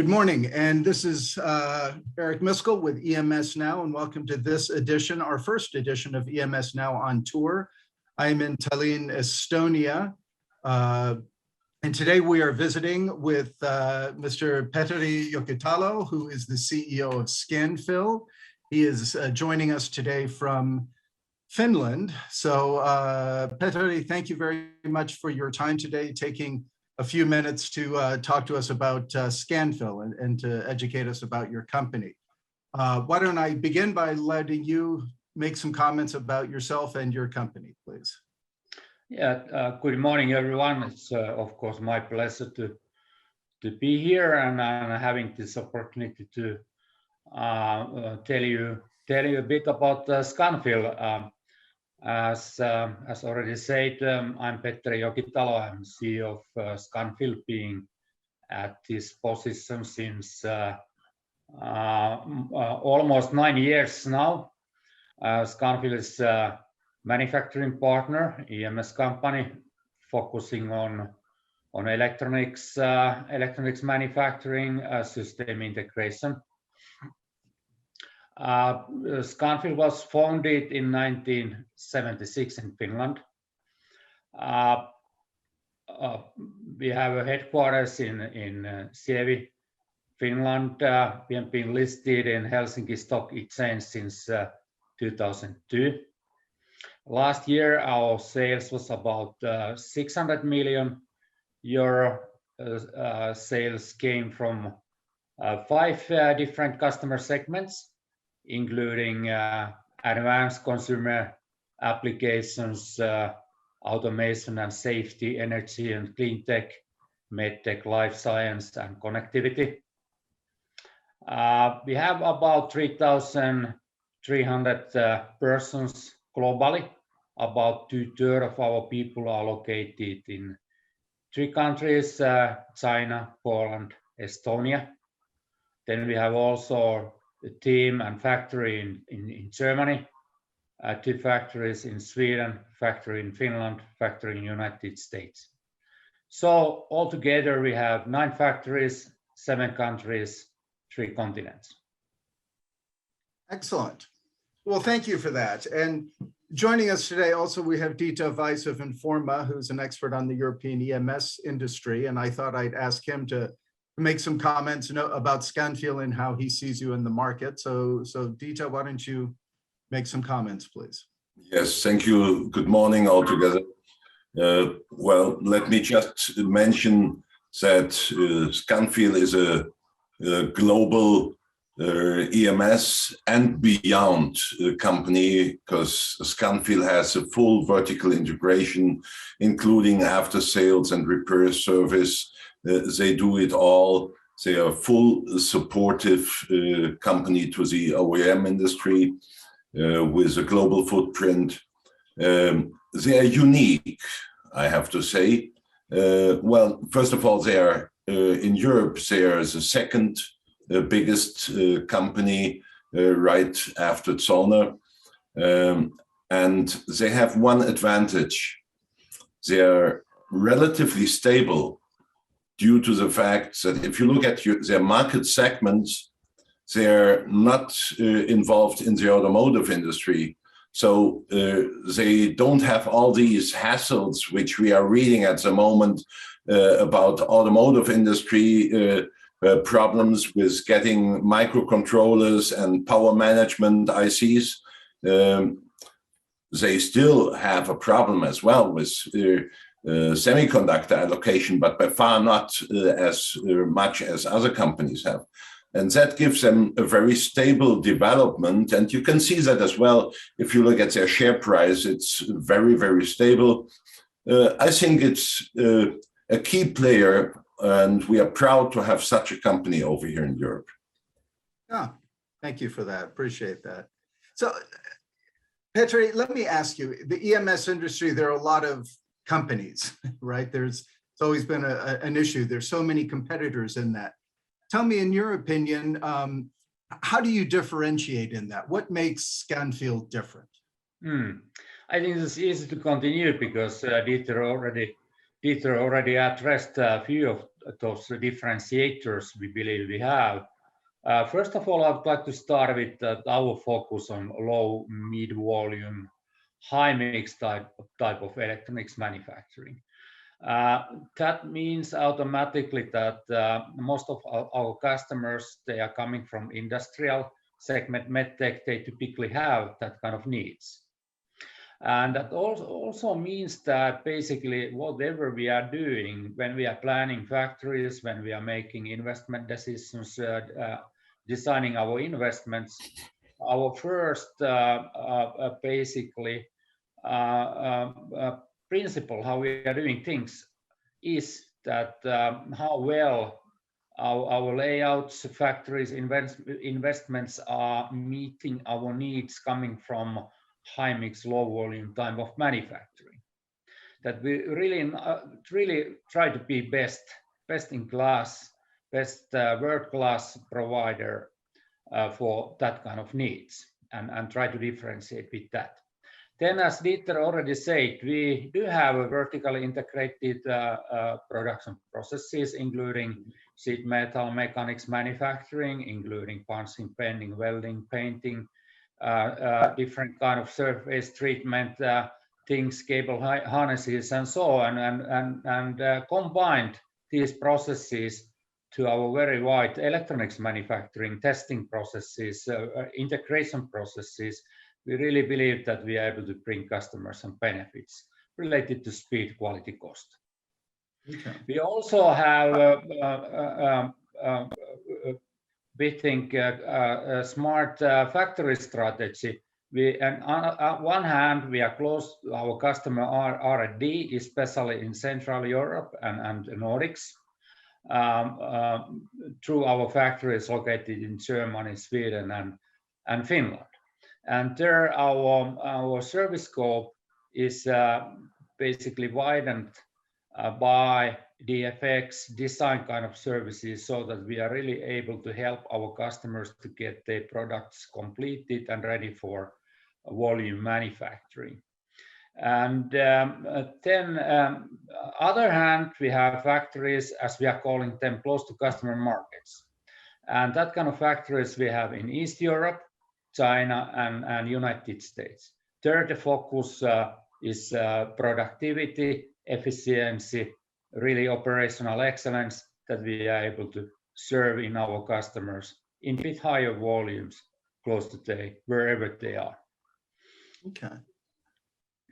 Good morning, and this is Eric Miscoll with EMSNOW, and welcome to this edition, our first edition of EMSNOW on tour. I am in Tallinn, Estonia, and today we are visiting with Mr. Petteri Jokitalo, who is the CEO of Scanfil. He is joining us today from Finland. So Petteri, thank you very much for your time today, taking a few minutes to talk to us about Scanfil and to educate us about your company. Why don't I begin by letting you make some comments about yourself and your company, please. Yeah, good morning, everyone. It's of course my pleasure to be here and having this opportunity to tell you a bit about Scanfil. As already said, I'm Petteri Jokitalo. I'm CEO of Scanfil, being at this position since almost 9 years now. Scanfil is a manufacturing partner, EMS company, focusing on electronics manufacturing, system integration. Scanfil was founded in 1976 in Finland. We have a headquarters in Sievi, Finland. We have been listed in Helsinki Stock Exchange since 2002. Last year, our sales was about 600 million euro. Sales came from 5 different customer segments, including advanced consumer applications, automation and safety, energy and clean tech, medtech, life science, and connectivity. We have about 3,300 persons globally. About 2/3 of our people are located in 3 countries, China, Poland, Estonia. Then we have also a team and factory in Germany, 2 factories in Sweden, factory in Finland, factory in United States. So altogether we have 9 factories, 7 countries, 3 continents. Excellent. Well, thank you for that. And joining us today also we have Dieter Weiss of Informa, who's an expert on the European EMS industry, and I thought I'd ask him to make some comments about Scanfil and how he sees you in the market. So Dieter, why don't you make some comments, please? Yes, thank you. Good morning all together. Well, let me just mention that Scanfil is a global EMS and beyond company, because Scanfil has a full vertical integration, including after sales and repair service. They do it all. They are a full supportive company to the OEM industry with a global footprint. They are unique, I have to say. Well, first of all, they are in Europe, they are the second biggest company right after Zollner. And they have one advantage. They are relatively stable, due to the fact that if you look at their market segments, they're not involved in the automotive industry. So they don't have all these hassles which we are reading at the moment about automotive industry, problems with getting microcontrollers and power management ICs. They still have a problem as well with semiconductor allocation, but by far not as much as other companies have. And that gives them a very stable development. And you can see that as well. If you look at their share price, it's very, very stable. I think it's a key player, and we are proud to have such a company over here in Europe. Yeah, thank you for that. Appreciate that. So, Petteri, let me ask you, the EMS industry, there are a lot of companies, right? It's always been an issue. There's so many competitors in that. Tell me, in your opinion, how do you differentiate in that? What makes Scanfil different? I think it's easy to continue because Dieter already addressed a few those differentiators we believe we have. First of all, I'd like to start with our focus on low, mid-volume, high-mix type of electronics manufacturing. That means automatically that most of our customers, they are coming from industrial segment, medtech, they typically have that kind of needs. And that also means that basically whatever we are doing, when we are planning factories, when we are making investment decisions, designing our investments, our first basically principle how we are doing things is that how well our layouts, factories, investments are meeting our needs coming from high mix, low volume type of manufacturing. That we really try to be best in class, best world class provider for that kind of needs, and try to differentiate with that. Then, as Dieter already said, we do have a vertically integrated production processes, including sheet metal mechanics manufacturing, including punching, bending, welding, painting, different kind of surface treatment things, cable harnesses, and so on, and combined these processes to our very wide electronics manufacturing, testing processes, integration processes. We really believe that we are able to bring customers some benefits related to speed, quality, cost. Okay. We also have, we think, a smart factory strategy. On one hand, we are close to our customer R&D, especially in Central Europe and the Nordics, through our factories located in Germany, Sweden, and Finland. And there our service scope is basically widened by DFX design kind of services, so that we are really able to help our customers to get their products completed and ready for volume manufacturing. And then other hand, we have factories, as we are calling them, close to customer markets. And that kind of factories we have in East Europe, China, and United States. There the focus is productivity, efficiency, really operational excellence, that we are able to serve in our customers in a bit higher volumes close to wherever they are. Okay.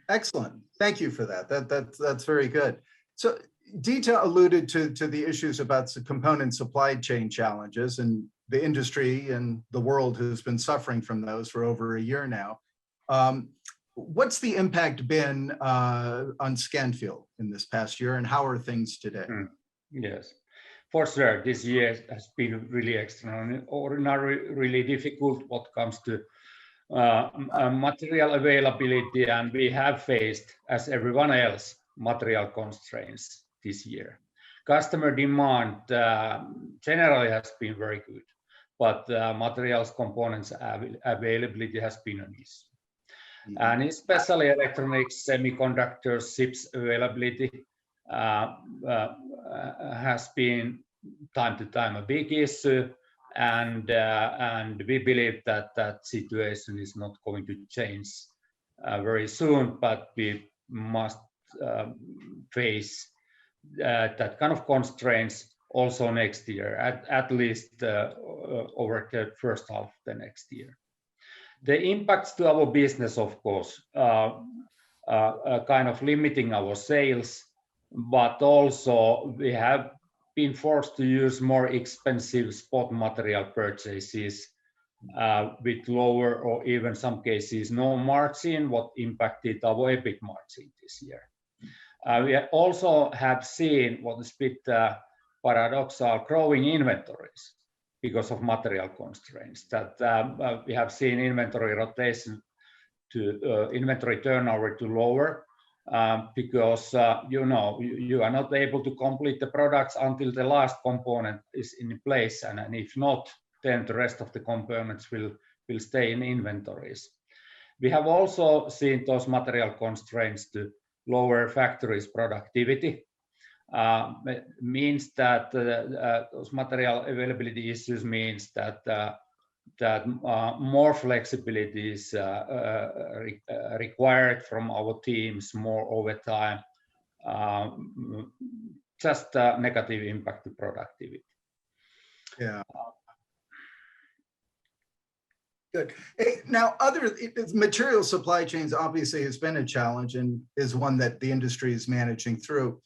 Excellent. Thank you for that. That's very good. So Dieter alluded to the issues about the component supply chain challenges, and the industry and the world has been suffering from those for over a year now. What's the impact been on Scanfil in this past year, and how are things today? Yes, for sure. This year has been really extraordinary, really difficult what comes to material availability, and we have faced, as everyone else, material constraints this year. Customer demand generally has been very good, but materials components availability has been an issue. And especially electronics, semiconductors, chips availability has been time to time a big issue, and we believe that that situation is not going to change very soon, but we must face that kind of constraints also next year, at least over the first half of the next year. The impacts to our business, of course, kind of limiting our sales, but also we have been forced to use more expensive spot material purchases with lower or even some cases no margin, what impacted our EBIT margin this year. We also have seen what is a bit paradoxal, growing inventories because of material constraints, that we have seen inventory rotation to inventory turnover to lower because you are not able to complete the products until the last component is in place, and if not, then the rest of the components will stay in inventories. We have also seen those material constraints to lower factories' productivity, means that those material availability issues means that more flexibility is required from our teams, more overtime, just a negative impact to productivity. Yeah. Good. Now, material supply chains obviously has been a challenge and is one that the industry is managing through.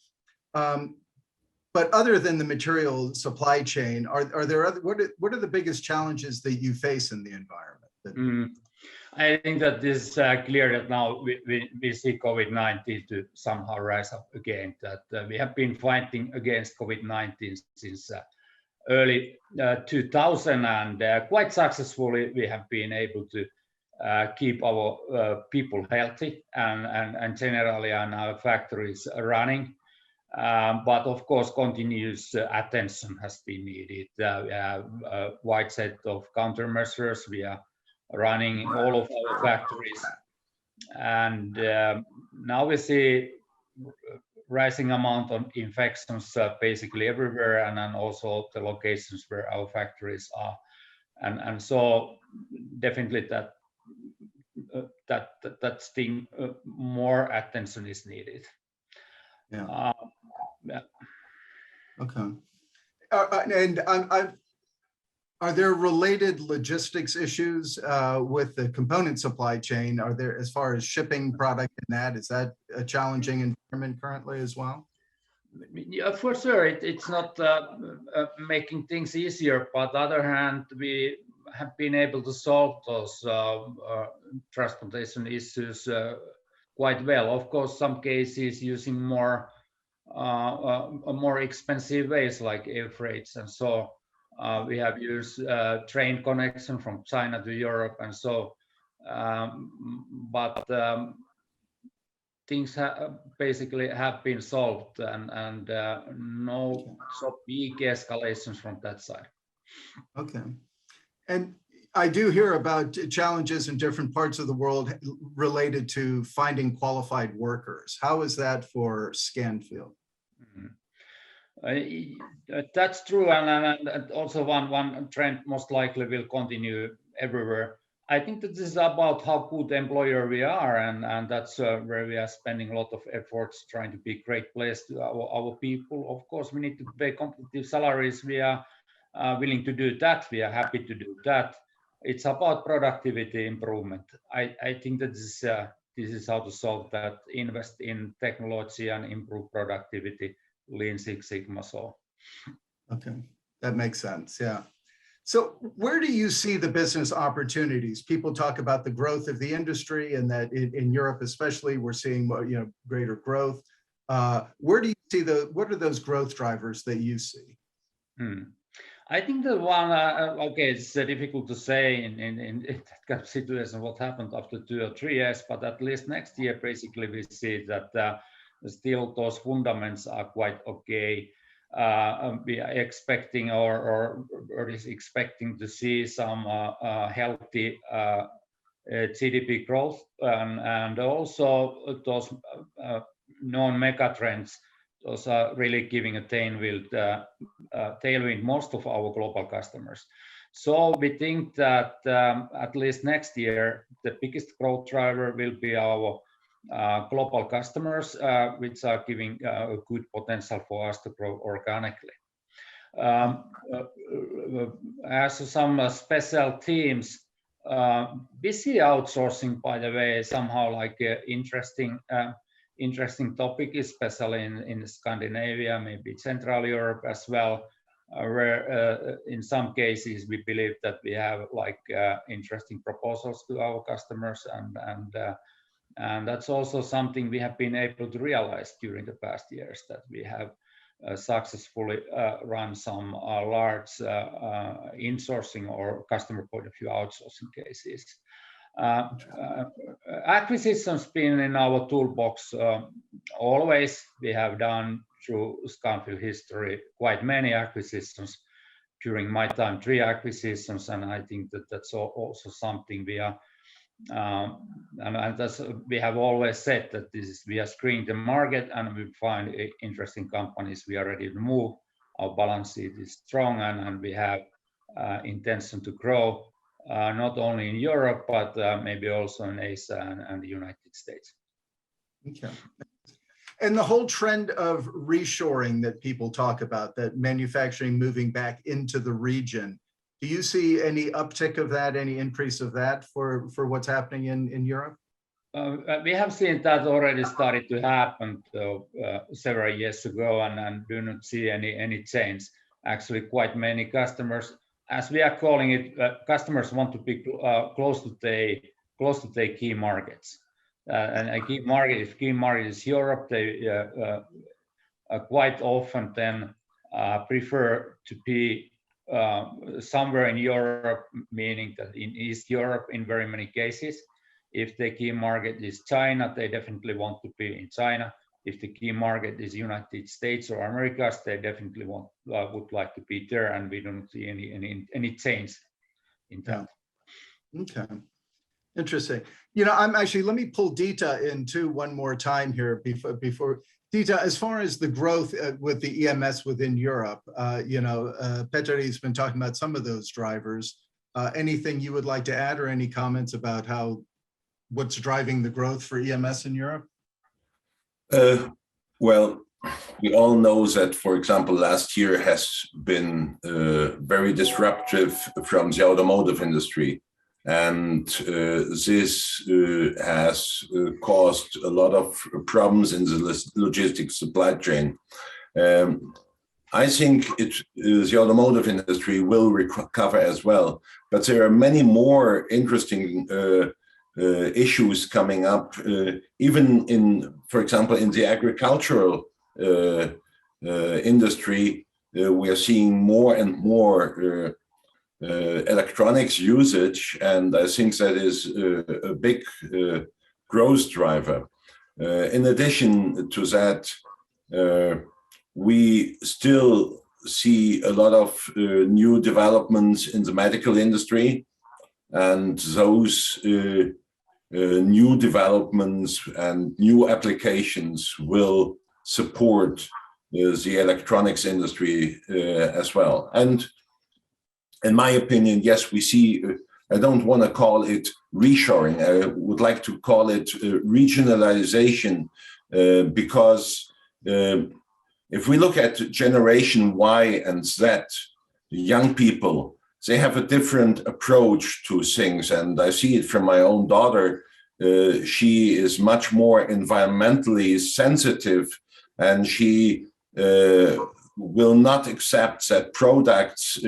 But other than the material supply chain, are there other, what are the biggest challenges that you face in the environment? I think that this is clear that now we see COVID-19 to somehow rise up again, that we have been fighting against COVID-19 since early 2000, and quite successfully we have been able to keep our people healthy and generally on our factories running. But of course, continuous attention has been needed. We have a wide set of countermeasures. We are running all of our factories, and now we see rising amount of infections basically everywhere, and then also the locations where our factories are, and so definitely that thing more attention is needed. Yeah. Yeah. Okay. And are there related logistics issues with the component supply chain? Are there, as far as shipping product and that, is that a challenging environment currently as well? Yeah, for sure. It's not making things easier, but on the other hand, we have been able to solve those transportation issues quite well. Of course, some cases using more expensive ways like air freights, and so we have used train connection from China to Europe, and so but things basically have been solved, and no so big escalations from that side. Okay. And I do hear about challenges in different parts of the world related to finding qualified workers. How is that for Scanfil? That's true, and also one trend most likely will continue everywhere. I think that this is about how good employer we are, and that's where we are spending a lot of efforts trying to be a great place to our people. Of course, we need to pay competitive salaries. We are willing to do that. We are happy to do that. It's about productivity improvement. I think that this is how to solve that. Invest in technology and improve productivity. Lean Six Sigma. So. Okay, that makes sense. Yeah. So where do you see the business opportunities? People talk about the growth of the industry, and that in Europe especially, we're seeing greater growth. Where do you see what are those growth drivers that you see? I think the one, okay, it's difficult to say in that kind of situation what happened after 2 or 3 years, but at least next year, basically, we see that still those fundamentals are quite okay. We are expecting or is expecting to see some healthy GDP growth, and also those non-mega trends. Those are really giving a tailwind most of our global customers. So we think that at least next year, the biggest growth driver will be our global customers, which are giving a good potential for us to grow organically. As some special teams, we see outsourcing, by the way, somehow like interesting topic, especially in Scandinavia, maybe Central Europe as well, where in some cases we believe that we have like interesting proposals to our customers, and that's also something we have been able to realize during the past years, that we have successfully run some large insourcing or customer point of view outsourcing cases. Acquisitions been in our toolbox always. We have done through Scanfil history quite many acquisitions. During my time, 3 acquisitions, and I think that that's also something we are And that's, we have always said that we are screening the market, and we find interesting companies, we are ready to move. Our balance sheet is strong, and we have intention to grow, not only in Europe, but maybe also in Asia and the United States. Okay. And the whole trend of reshoring that people talk about, that manufacturing moving back into the region, do you see any uptick of that, any increase of that for what's happening in Europe? We have seen that already started to happen several years ago, and do not see any change. Actually, quite many customers, as we are calling it, customers want to be close to their key markets. And a key market, if key market is Europe, they quite often then prefer to be somewhere in Europe, meaning that in East Europe in very many cases. If the key market is China, they definitely want to be in China. If the key market is United States or Americas, they definitely would like to be there, and we don't see any change in that. Okay, interesting. You know, I'm actually, let me pull Dieter in too one more time here before Dieter, as far as the growth with the EMS within Europe, you know, Petteri's been talking about some of those drivers. Anything you would like to add, or any comments about what's driving the growth for EMS in Europe? Well, we all know that, for example, last year has been very disruptive from the automotive industry. And this has caused a lot of problems in the logistics supply chain. I think the automotive industry will recover as well, but there are many more interesting issues coming up, even in, for example, in the agricultural industry. We are seeing more and more electronics usage, and I think that is a big growth driver. In addition to that, we still see a lot of new developments in the medical industry, and those new developments and new applications will support the electronics industry as well. And in my opinion, yes, we see, I don't want to call it reshoring, I would like to call it regionalization, because if we look at generation Y and Z, the young people, they have a different approach to things. And I see it from my own daughter. She is much more environmentally sensitive, and she will not accept that products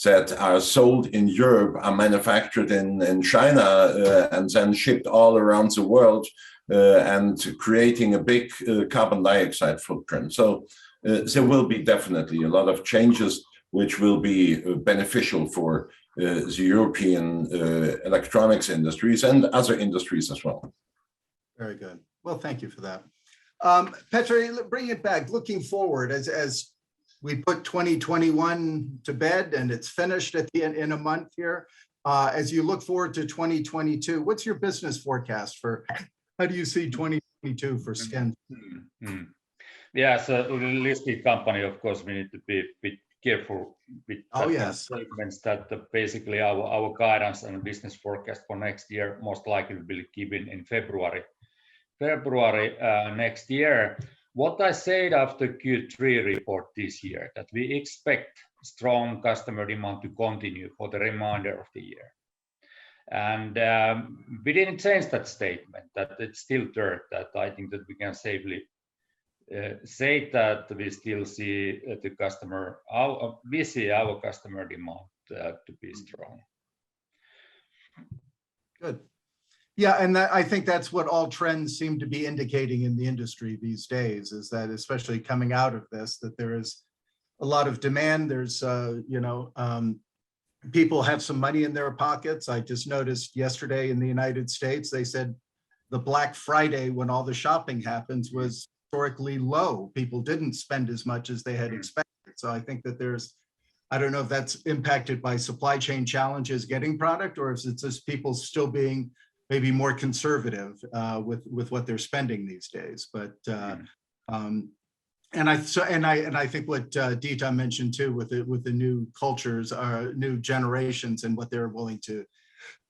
that are sold in Europe are manufactured in China and then shipped all around the world, and creating a big carbon dioxide footprint. So there will be definitely a lot of changes which will be beneficial for the European electronics industries and other industries as well. Very good. Well, thank you for that. Petteri, bring it back, looking forward as we put 2021 to bed and it's finished at the end in a month here. As you look forward to 2022, what's your business forecast for, how do you see 2022 for Scanfil? Yeah, so a listed company, of course, we need to be a bit careful with statements that basically our guidance and business forecast for next year most likely will be given in February next year. What I said after Q3 report this year, that we expect strong customer demand to continue for the remainder of the year. And we didn't change that statement, that it's still there, that I think that we can safely say that we still see the customer, we see our customer demand to be strong. Good. Yeah, and I think that's what all trends seem to be indicating in the industry these days, is that especially coming out of this, that there is a lot of demand. There's, people have some money in their pockets. I just noticed yesterday in the United States, they said the Black Friday, when all the shopping happens, was historically low. People didn't spend as much as they had expected. So I think that there's, I don't know if that's impacted by supply chain challenges getting product, or if it's just people still being maybe more conservative with what they're spending these days. But and I think what Dieter mentioned too, with the new cultures, new generations, and what they're willing to,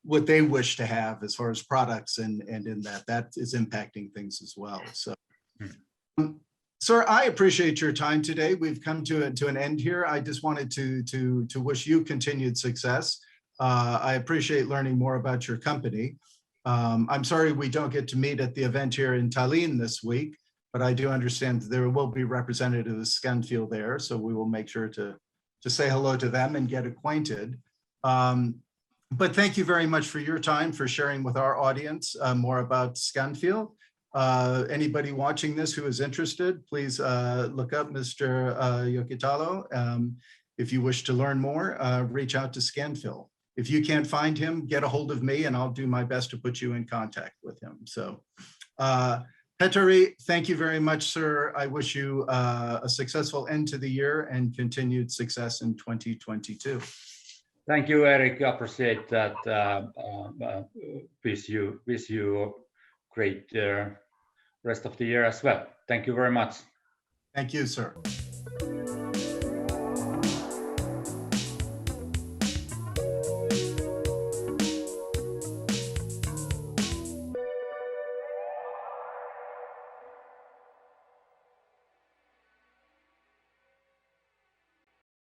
what they wish to have as far as products, and in that is impacting things as well. So, sir, I appreciate your time today. We've come to an end here. I just wanted to wish you continued success. I appreciate learning more about your company. I'm sorry we don't get to meet at the event here in Tallinn this week, but I do understand there will be representatives of Scanfil there, so we will make sure to say hello to them and get acquainted. But thank you very much for your time, for sharing with our audience more about Scanfil. Anybody watching this who is interested, please look up Mr. Jokitalo. If you wish to learn more, reach out to Scanfil. If you can't find him, get a hold of me and I'll do my best to put you in contact with him. So, Petteri, thank you very much, sir. I wish you a successful end to the year and continued success in 2022. Thank you, Eric. I appreciate that. Wish you great rest of the year as well. Thank you very much. Thank you, sir.